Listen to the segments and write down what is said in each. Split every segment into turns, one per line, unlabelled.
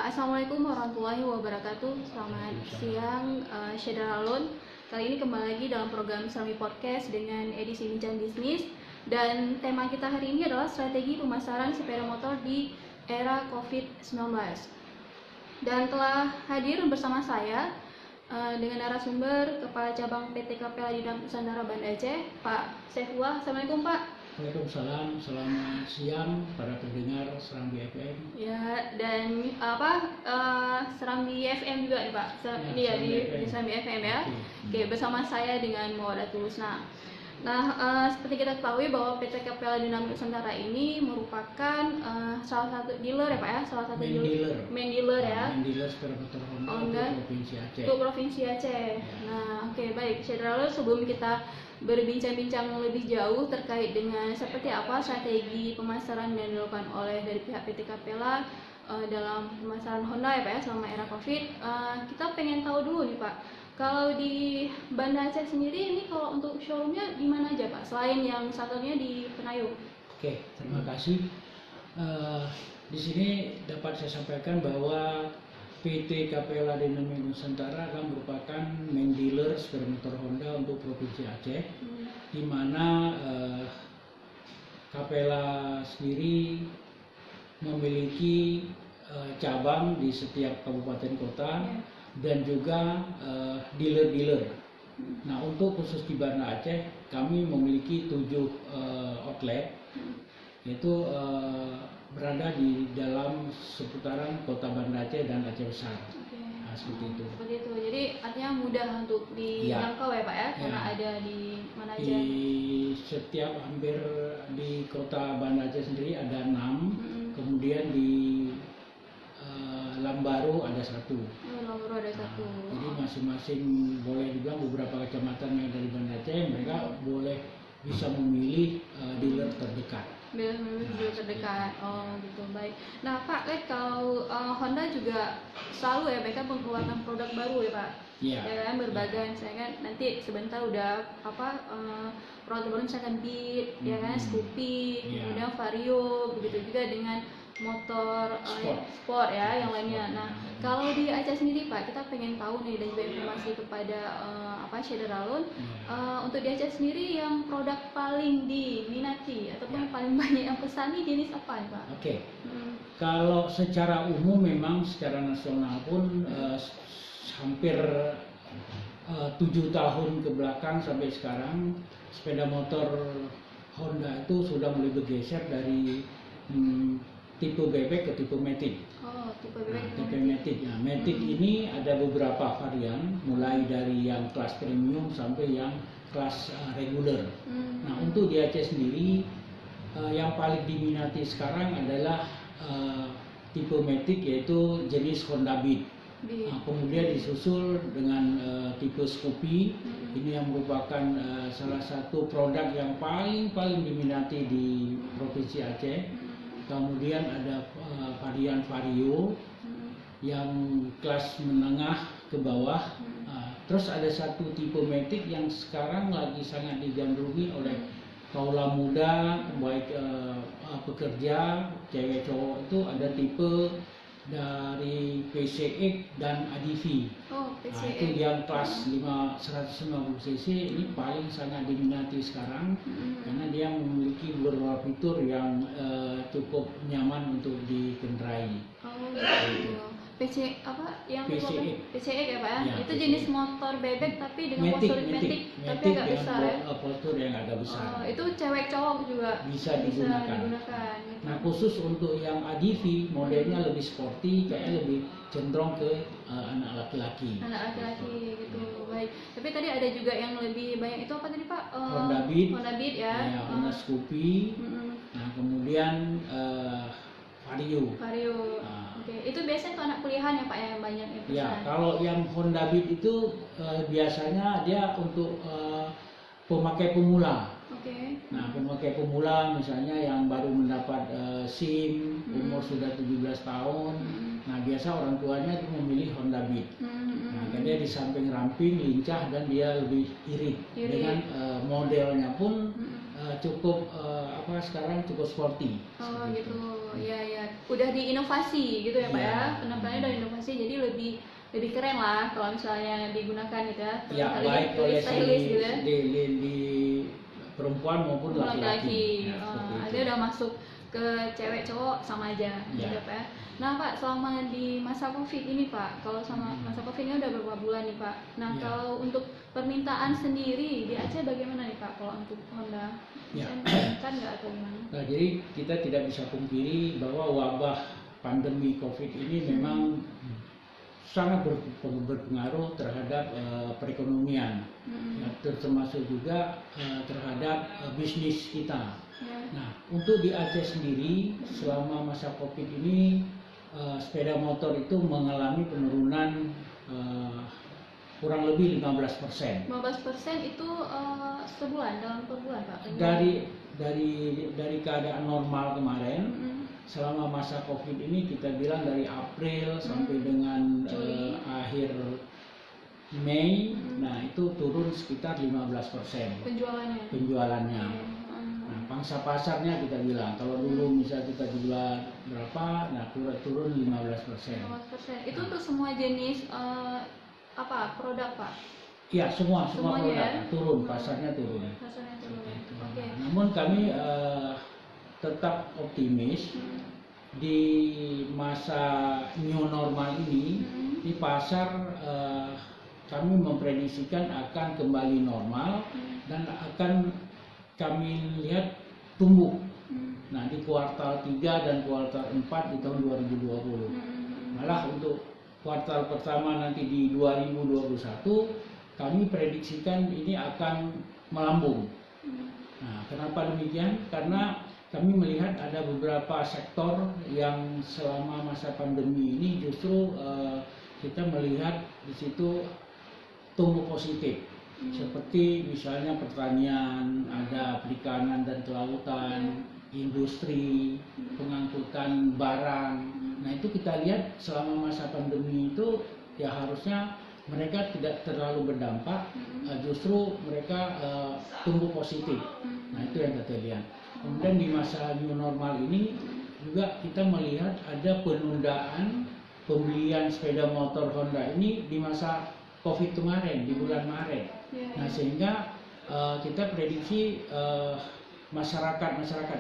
Assalamualaikum warahmatullahi wabarakatuh. Selamat siang, Syedra Alun. Kali ini kembali lagi dalam program Sulami Podcast dengan edisi Bincang Bisnis. Dan tema kita hari ini adalah strategi pemasaran sepeda motor di era COVID-19. Dan telah hadir bersama saya dengan narasumber Kepala Cabang PT Capella Dinam Nusantara Banda Aceh, Pak Saifullah. Assalamualaikum, Pak.
Waalaikumsalam, selamat siang para pendengar Serambi FM.
Ya, dan Serambi FM juga nih Pak. Ini ya di Serambi FM ya. Oke, bersama saya dengan Mawadatul Husna. Nah, seperti kita ketahui bahwa PT Capella Dinam Nusantara ini merupakan salah satu dealer ya Pak ya, salah satu main dealer ya.
Main dealer sepeda motor Honda untuk Provinsi Aceh.
Untuk Provinsi Aceh. Ya. Nah, oke, baik. Syedra, sebelum kita berbincang-bincang lebih jauh terkait dengan seperti apa strategi pemasaran yang dilakukan oleh dari pihak PT Capella dalam pemasaran Honda ya Pak ya selama era COVID, kita pengen tahu dulu nih Pak, kalau di Banda Aceh sendiri ini kalau untuk showroomnya di mana aja Pak, selain yang satunya di Penayung?
Oke, terima kasih. Di sini dapat saya sampaikan bahwa PT Capella Dinam Nusantara akan merupakan main dealer sepeda motor Honda untuk Provinsi Aceh, di mana Capella sendiri memiliki cabang di setiap kabupaten kota dan juga dealer-dealer. Nah, untuk khusus di Banda Aceh kami memiliki 7 outlet, yaitu berada di dalam seputaran kota Banda Aceh dan Aceh Besar. Nah, seperti itu.
Seperti itu. Jadi artinya mudah untuk dijangkau ya Pak ya, karena ada di mana aja?
Di setiap hampir di kota Banda Aceh sendiri ada 6, kemudian di Lambaru ada 1.
Lambaru ada 1.
Jadi masing-masing boleh dibilang beberapa kecamatan yang dari Banda Aceh mereka boleh bisa memilih dealer terdekat.
Dealer terdekat. Oh gitu, baik. Nah Pak, kalau Honda juga selalu ya mereka mengeluarkan produk baru ya Pak.
Iya.
Ya kan, berbagai misalkan nanti sebentar udah produk baru misalkan Beat, ya kan, Scoopy, kemudian Vario, begitu juga dengan motor sport ya yang lainnya. Nah, kalau di Aceh sendiri Pak, kita pengen tahu nih dan juga informasi kepada Syedra Alun, untuk di Aceh sendiri yang produk paling diminati ataupun paling banyak yang pesan ini jenis apa nih Pak?
Oke. Kalau secara umum memang secara nasional pun hampir 7 tahun ke belakang sampai sekarang sepeda motor Honda itu sudah mulai bergeser dari tipe bebek ke tipe matic.
Oh, tipe bebek.
Tipe matic. Nah, matic ini ada beberapa varian, mulai dari yang kelas premium sampai yang kelas reguler. Nah, untuk di Aceh sendiri yang paling diminati sekarang adalah tipe matic, yaitu jenis Honda Beat. Nah, kemudian disusul dengan tipe Scoopy. Ini yang merupakan salah satu produk yang paling diminati di Provinsi Aceh. Kemudian ada varian Vario yang kelas menengah ke bawah. Terus ada satu tipe matic yang sekarang lagi sangat digandrungi oleh kaula muda, baik pekerja, cewek cowok, itu ada tipe dari PCX dan ADV.
PCX.
Nah, itu yang kelas 150 cc ini paling sangat diminati sekarang karena dia memiliki beberapa fitur yang cukup nyaman untuk dikendarai.
Gitu. PCX ya Pak ya? Itu
PCX.
jenis motor bebek tapi dengan postur matic tapi agak besar ya?
Postur yang agak besar.
Itu cewek cowok juga
bisa digunakan.
Gitu.
Nah, khusus untuk yang ADV modelnya lebih sporty, kayaknya lebih cenderung ke anak laki-laki.
Anak laki-laki gitu, baik. Tapi tadi ada juga yang lebih banyak, itu apa tadi Pak?
Honda Beat
ya.
Honda Scoopy. Nah, kemudian Vario.
Oke. Itu biasanya untuk anak kuliahan ya Pak yang banyak yang pesan?
Ya, kalau yang Honda Beat itu biasanya dia untuk pemakai pemula. Nah, pemakai pemula misalnya yang baru mendapat SIM, umur sudah 17 tahun. Nah, biasa orang tuanya itu memilih Honda Beat. Nah, karena dia di samping ramping, lincah, dan dia lebih irit. Dengan modelnya pun cukup sekarang cukup sporty.
Oh gitu, ya. Udah diinovasi gitu ya Pak ya. Penampilannya maksudnya jadi lebih keren lah kalau misalnya digunakan gitu ya.
Ya, baik oleh
stylish gitu ya.
di perempuan maupun laki-laki. Ya,
dia udah masuk ke cewek cowok sama aja
ya.
gitu Pak ya. Nah Pak, selama di masa Covid ini Pak, kalau sama masa Covid ini udah beberapa bulan nih Pak. Nah
ya.
kalau untuk permintaan sendiri di Aceh bagaimana nih Pak kalau untuk Honda?
Ya.
Meningkat nggak atau gimana?
Nah, jadi kita tidak bisa pungkiri bahwa wabah pandemi Covid ini memang sangat berpengaruh terhadap perekonomian, ya, termasuk juga terhadap bisnis kita. Nah, untuk di Aceh sendiri selama masa Covid ini sepeda motor itu mengalami penurunan kurang lebih 15%.
15% itu sebulan dalam per bulan Pak?
Dari keadaan normal kemarin, selama masa Covid ini kita bilang dari April sampai dengan akhir Mei, nah itu turun sekitar 15% penjualannya. Nah, pangsa pasarnya kita bilang kalau dulu misalnya kita jual berapa, nah turun 15%.
15%. Itu untuk semua jenis produk Pak?
Ya, semua produk
ya?
turun, pasarnya turun.
Okay.
Namun kami tetap optimis di masa new normal ini di pasar kami memprediksikan akan kembali normal dan akan kami lihat tumbuh. Nah, di kuartal 3 dan kuartal 4 di tahun 2020. Malah untuk kuartal pertama nanti di 2021 kami prediksikan ini akan melambung. Nah, kenapa demikian? Karena kami melihat ada beberapa sektor yang selama masa pandemi ini justru kita melihat di situ tumbuh positif, seperti misalnya pertanian, ada perikanan dan kelautan, industri, pengangkutan barang. Nah, itu kita lihat selama masa pandemi itu ya harusnya mereka tidak terlalu berdampak, justru mereka tumbuh positif. Nah, itu yang kita lihat. Kemudian di masa new normal ini juga kita melihat ada penundaan pembelian sepeda motor Honda ini di masa Covid kemarin, di bulan Maret. Nah, sehingga kita prediksi masyarakat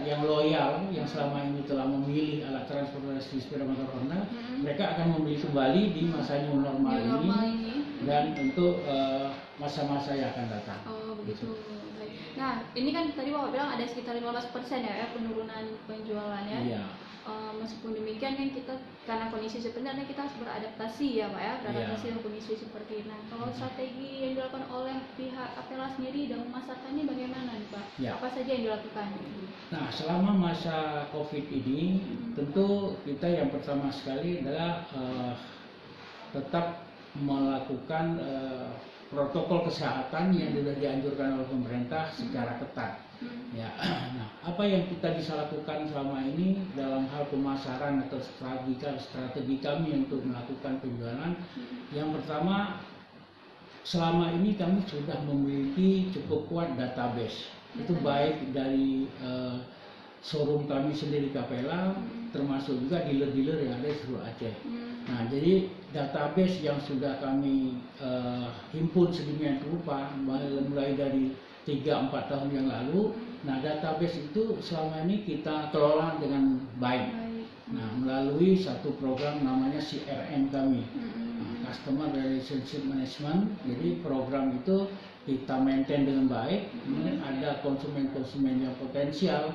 yang loyal yang selama ini telah memilih alat transportasi sepeda motor Honda, mereka akan membeli kembali di masa new normal ini dan untuk masa-masa yang akan datang.
Oh, begitu. Baik. Nah, ini kan tadi Bapak bilang ada sekitar 15% ya penurunan penjualannya.
Iya.
Meskipun demikian kan kita karena kondisi sebenarnya kita harus beradaptasi ya Pak ya, beradaptasi dengan kondisi seperti ini. Nah, kalau strategi yang dilakukan oleh pihak Apela sendiri dalam memasarkannya bagaimana nih Pak? Ya. Apa saja yang dilakukan?
Nah, selama masa Covid ini tentu kita yang pertama sekali adalah tetap melakukan protokol kesehatan yang sudah dianjurkan oleh pemerintah secara ketat. Ya, nah, apa yang kita bisa lakukan selama ini dalam hal pemasaran atau strategi kami untuk melakukan penjualan? Yang pertama, selama ini kami sudah memiliki cukup kuat database. Itu baik dari showroom kami sendiri Apela, termasuk juga dealer-dealer yang ada di seluruh Aceh. Nah, jadi database yang sudah kami himpun sedemikian rupa mulai dari 3-4 tahun yang lalu. Nah, database itu selama ini kita kelola dengan baik. Nah, melalui satu program namanya CRM kami, Customer Relationship Management. Jadi program itu kita maintain dengan baik. Kemudian ada konsumen-konsumen yang potensial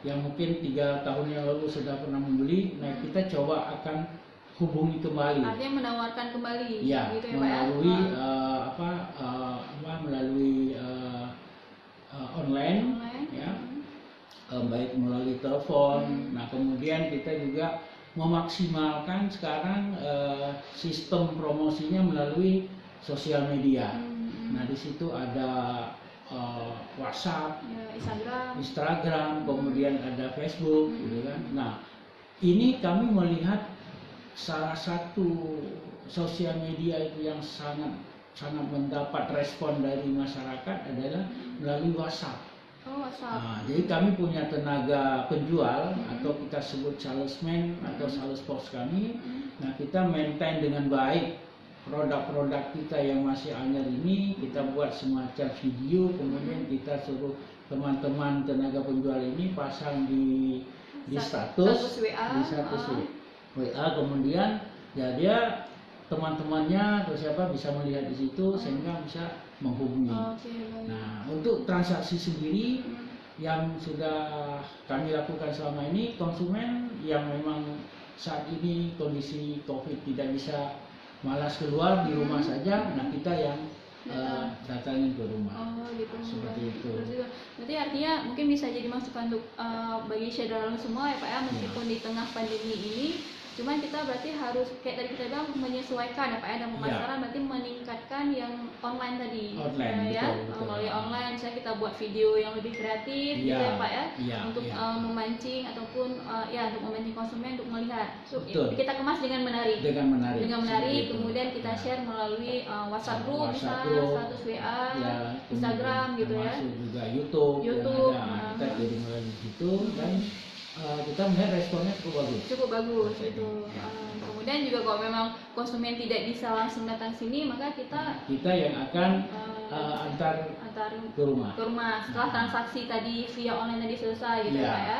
yang mungkin 3 tahun yang lalu sudah pernah membeli. Nah, kita coba akan hubungi kembali.
Artinya menawarkan kembali.
Ya,
gitu ya,
melalui melalui online, ya, baik melalui telepon. Nah, kemudian kita juga memaksimalkan sekarang sistem promosinya melalui sosial media. Nah, di situ ada WhatsApp, Instagram, kemudian ada Facebook, gitu kan. Nah, ini kami melihat salah satu sosial media itu yang sangat mendapat respon dari masyarakat adalah melalui WhatsApp.
Oh, WhatsApp.
Nah, jadi kami punya tenaga penjual atau kita sebut salesman atau sales force kami. Nah, kita maintain dengan baik produk-produk kita yang masih anyar ini, kita buat semacam video, kemudian kita suruh teman-teman tenaga penjual ini pasang di status
WA,
di status WA, kemudian ya dia teman-temannya atau siapa bisa melihat di situ sehingga bisa menghubungi. Nah, untuk transaksi sendiri yang sudah kami lakukan selama ini, konsumen yang memang saat ini kondisi COVID tidak bisa malas keluar di rumah saja, nah kita yang datangin ke rumah.
Oh gitu.
Seperti itu.
Berarti artinya mungkin bisa jadi masukan untuk bagi shareholder semua ya Pak ya, meskipun di tengah pandemi ini, cuman kita berarti harus kayak tadi kita bilang menyesuaikan ya Pak ya, dan pemasaran berarti meningkatkan yang online tadi.
Online,
ya,
betul.
Melalui online, misalnya kita buat video yang lebih kreatif gitu ya Pak ya, untuk memancing ataupun untuk memancing konsumen untuk melihat. Kita kemas dengan menarik. Dengan menarik, kemudian kita share melalui WhatsApp group, status WA, Instagram gitu ya.
Termasuk juga YouTube. Kita jadi melalui situ dan kita melihat responnya cukup bagus
gitu. Kemudian juga kalau memang konsumen tidak bisa langsung datang sini, maka kita
yang akan antar ke rumah
setelah transaksi tadi via online tadi selesai gitu Pak ya.